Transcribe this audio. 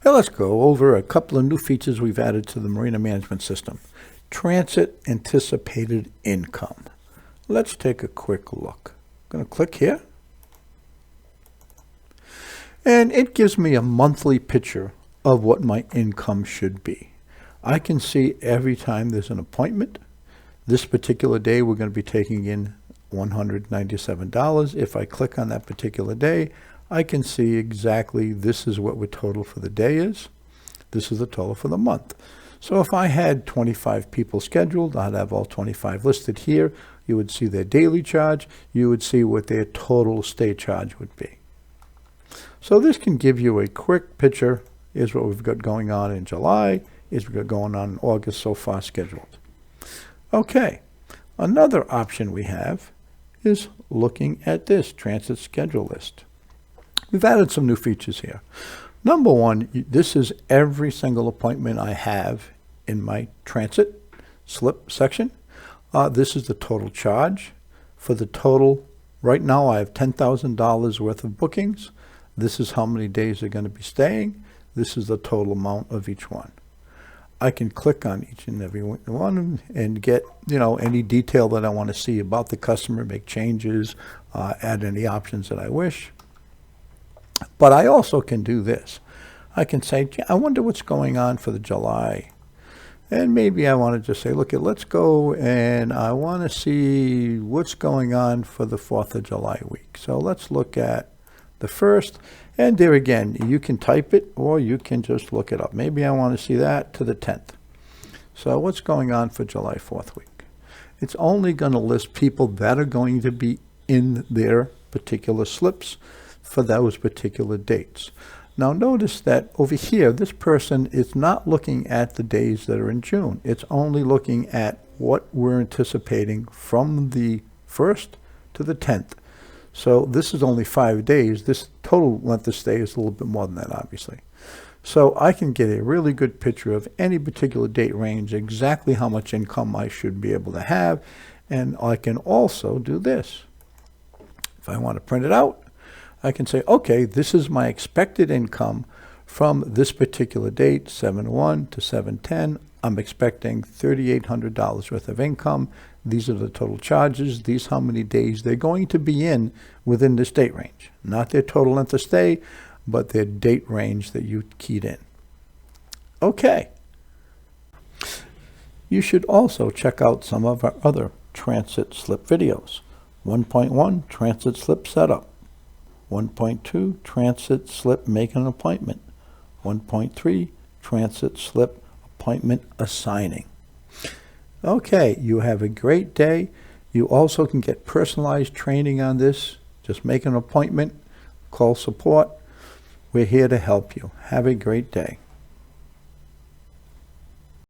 Well, let's go over a couple of new features we've added to the Marina management system. Transit anticipated income. Let's take a quick look. I'm going to click here. And it gives me a monthly picture of what my income should be. I can see every time there's an appointment. This particular day, we're going to be taking in $197. If I click on that particular day, I can see exactly this is what the total for the day is. This is the total for the month. So if I had 25 people scheduled, I'd have all 25 listed here. You would see their daily charge. You would see what their total stay charge would be. So this can give you a quick picture. Here's what we've got going on in July. Here's what we've got going on in August so far scheduled. Okay, another option we have is looking at this transit schedule list. We've added some new features here. Number one, this is every single appointment I have in my transit slip section. This is the total charge. For the total, right now I have $10,000 worth of bookings. This is how many days they're going to be staying. This is the total amount of each one. I can click on each and every one and get, any detail that I want to see about the customer, make changes, add any options that I wish. But I also can do this. I can say, I wonder what's going on for the July. And maybe I want to just say, let's go and I want to see what's going on for the 4th of July week. So let's look at the 1st. And there again, you can type it or you can just look it up. Maybe I want to see that to the 10th. So what's going on for July 4th week? It's only going to list people that are going to be in their particular slips for those particular dates. Now notice that over here, this person is not looking at the days that are in June. It's only looking at what we're anticipating from the 1st to the 10th. So this is only 5 days. This total length of stay is a little bit more than that, obviously. So I can get a really good picture of any particular date range, exactly how much income I should be able to have. And I can also do this. If I want to print it out, I can say, okay, this is my expected income from this particular date, 7/1 to 7/10. I'm expecting $3,800 worth of income. These are the total charges. These how many days they're going to be in within this date range. Not their total length of stay, but their date range that you keyed in. Okay. You should also check out some of our other transit slip videos. 1.1, transit slip setup. 1.2, transit slip make an appointment. 1.3, transit slip appointment assigning. Okay, you have a great day. You also can get personalized training on this. Just make an appointment, call support. We're here to help you. Have a great day.